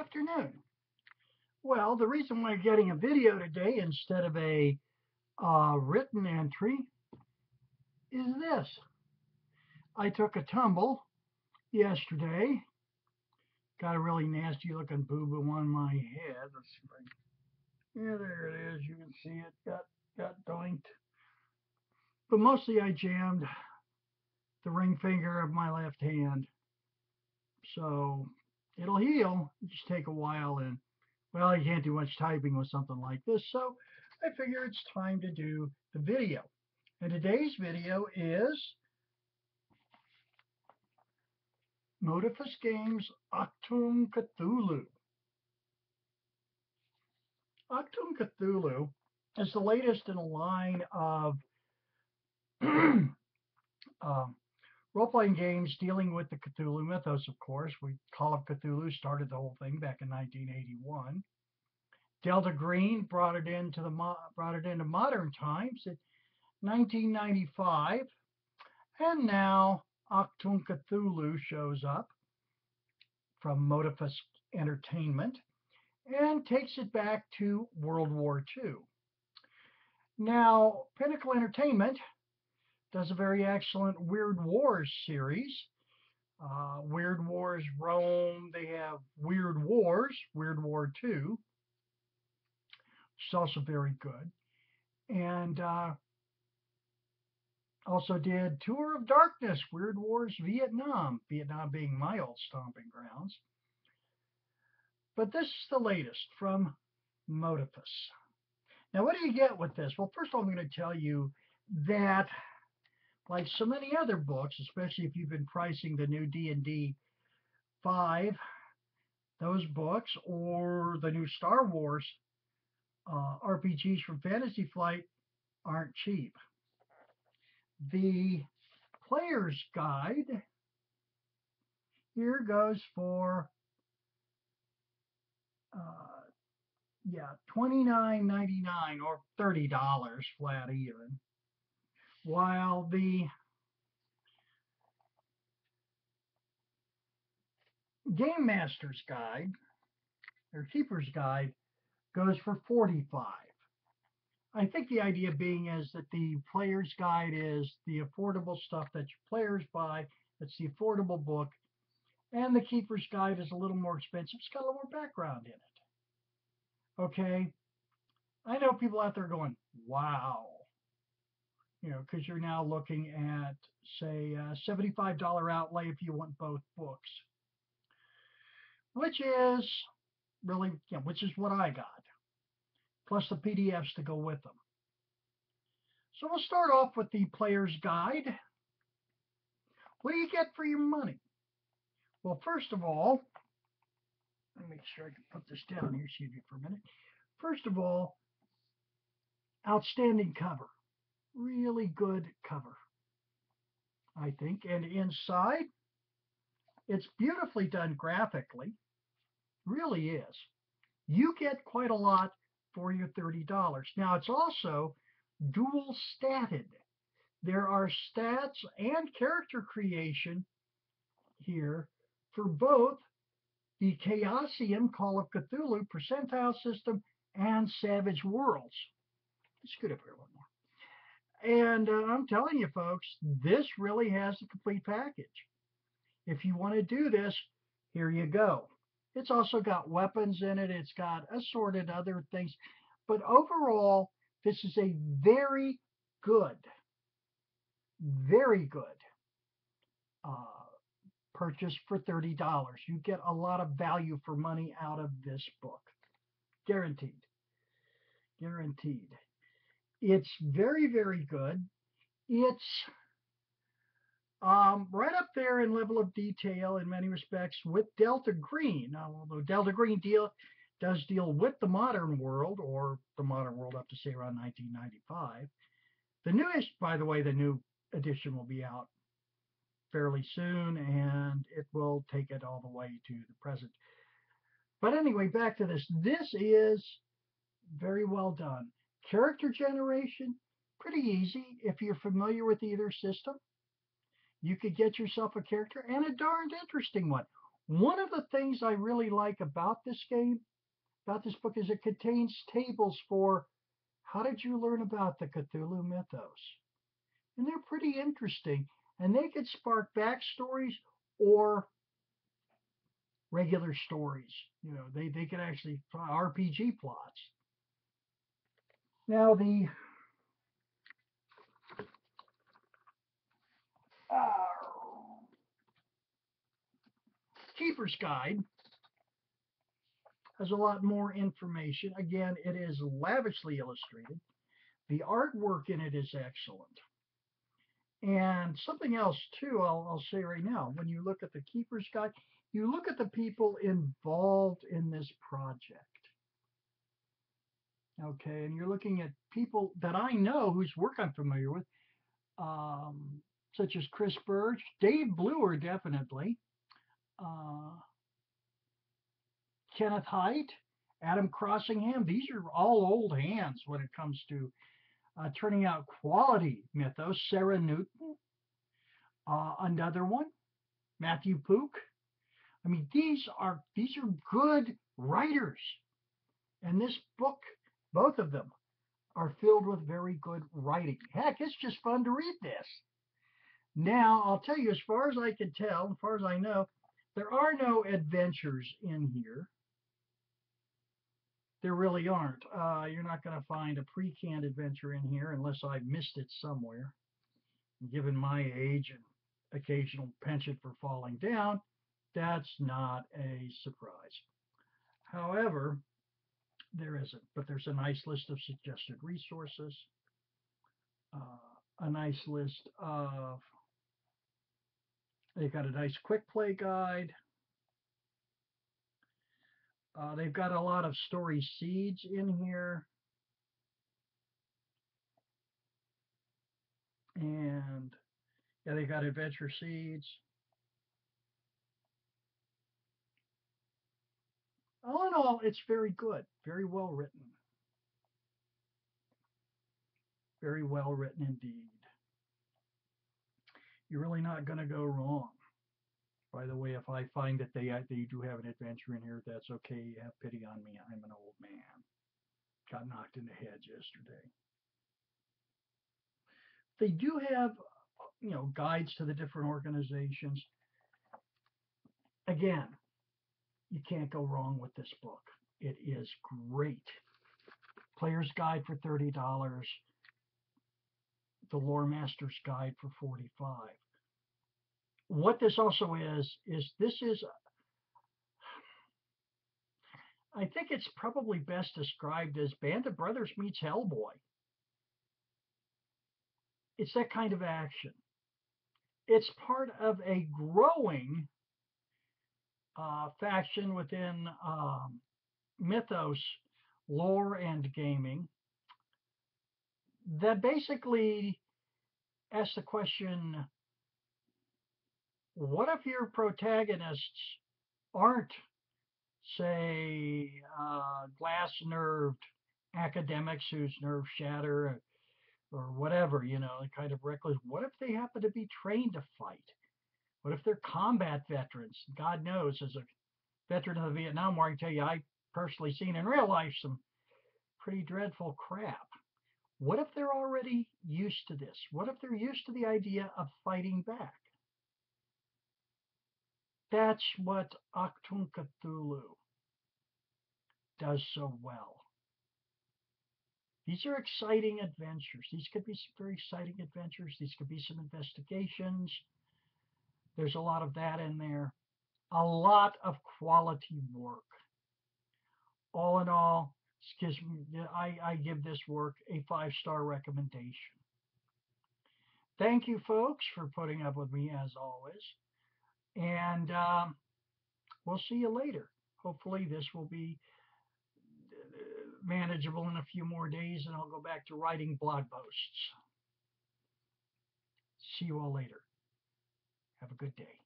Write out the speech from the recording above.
afternoon. Well, the reason why I'm getting a video today instead of a written entry is this. I took a tumble yesterday. Got a really nasty looking boo-boo on my head. Let's see if I can... Yeah, there it is. You can see it. Got doinked. But mostly I jammed the ring finger of my left hand. So it'll heal. Just take a while, and well, you can't do much typing with something like this. So I figure it's time to do the video. And today's video is Modiphus Games Achtung Cthulhu. Achtung Cthulhu is the latest in a line of role-playing games dealing with the Cthulhu mythos, of course. Call of Cthulhu started the whole thing back in 1981. Delta Green brought it into modern times in 1995, and now Achtung Cthulhu shows up from Modiphus Entertainment and takes it back to World War II. Now, Pinnacle Entertainment does a very excellent Weird Wars series. Weird Wars Rome, they have Weird Wars, Weird War II, which is also very good. And also did Tour of Darkness, Weird Wars Vietnam, Vietnam being my old stomping grounds. But this is the latest from Modiphus. Now, what do you get with this? Well, first of all, I'm going to tell you that, like so many other books, especially if you've been pricing the new D&D 5, those books, or the new Star Wars RPGs from Fantasy Flight aren't cheap. The player's guide here goes for $29.99 or $30 flat even, while the Game Master's Guide or Keeper's Guide goes for $45. I think the idea being is that the player's guide is the affordable stuff that your players buy. It's the affordable book. And the keeper's guide is a little more expensive. It's got a little more background in it. Okay. I know people out there going, wow. You know, because you're now looking at, say, a $75 outlay if you want both books. Which is really, which is what I got. Plus the PDFs to go with them. So we'll start off with the player's guide. What do you get for your money? Well, first of all, let me make sure I can put this down here, excuse me for a minute. First of all, outstanding cover. Really good cover, I think. And inside, it's beautifully done graphically. Really is. You get quite a lot for your $30. Now, it's also dual statted. There are stats and character creation here for both the Chaosium Call of Cthulhu percentile system and Savage Worlds. Let's scoot up here a little more. And I'm telling you, folks, this really has a complete package. If you want to do this, here you go. It's also got weapons in it. It's got assorted other things. But overall, this is a very good purchase for $30. You get a lot of value for money out of this book. Guaranteed. Guaranteed. It's very, very good. It's right up there in level of detail in many respects with Delta Green. Now, although Delta Green does deal with the modern world, or the modern world up to, say, around 1995. The newest, by the way, the new edition will be out fairly soon, and it will take it all the way to the present. But anyway, back to this. This is very well done. Character generation, pretty easy if you're familiar with either system. You could get yourself a character, and a darned interesting one. One of the things I really like about this game, about this book, is it contains tables for how did you learn about the Cthulhu mythos? And they're pretty interesting. And they could spark backstories or regular stories. They could actually RPG plots. Now the Keeper's Guide has a lot more information. Again, it is lavishly illustrated. The artwork in it is excellent. And something else too, I'll say right now, when you look at the Keeper's Guide, you look at the people involved in this project. Okay, and you're looking at people that I know whose work I'm familiar with, such as Chris Burge, Dave Bluer, definitely, uh, Kenneth Haidt, Adam Crossingham. These are all old hands when it comes to turning out quality mythos. Sarah Newton, another one, Matthew Pook. I mean, these are good writers, and this book, both of them, are filled with very good writing. Heck, it's just fun to read this. Now, I'll tell you, as far as I can tell, as far as I know, there are no adventures in here. There really aren't. You're not going to find a pre-canned adventure in here unless I missed it somewhere. Given my age and occasional penchant for falling down, that's not a surprise. However, there isn't. But there's a nice list of suggested resources, a nice list of, they've got a nice quick play guide. They've got a lot of story seeds in here. And yeah, they've got adventure seeds. All in all, it's very good, very well written. Very well written indeed. You're really not going to go wrong. By the way, if I find that they do have an adventure in here, that's okay. Have pity on me. I'm an old man. Got knocked in the head yesterday. They do have, guides to the different organizations. Again, you can't go wrong with this book. It is great. Player's Guide for $30. The Lore Master's Guide for $45. What this also is this is, I think it's probably best described as Band of Brothers meets Hellboy. It's that kind of action. It's part of a growing faction within mythos, lore, and gaming that basically asks the question, what if your protagonists aren't, say, glass-nerved academics whose nerves shatter or whatever, kind of reckless. What if they happen to be trained to fight? What if they're combat veterans? God knows, as a veteran of the Vietnam War, I can tell you, I personally seen in real life some pretty dreadful crap. What if they're already used to this? What if they're used to the idea of fighting back? That's what Achtung, Cthulhu does so well. These are exciting adventures. These could be some very exciting adventures. These could be some investigations. There's a lot of that in there. A lot of quality work. All in all, I give this work a 5-star recommendation. Thank you, folks, for putting up with me as always. And we'll see you later. Hopefully this will be manageable in a few more days, and I'll go back to writing blog posts. See you all later. Have a good day.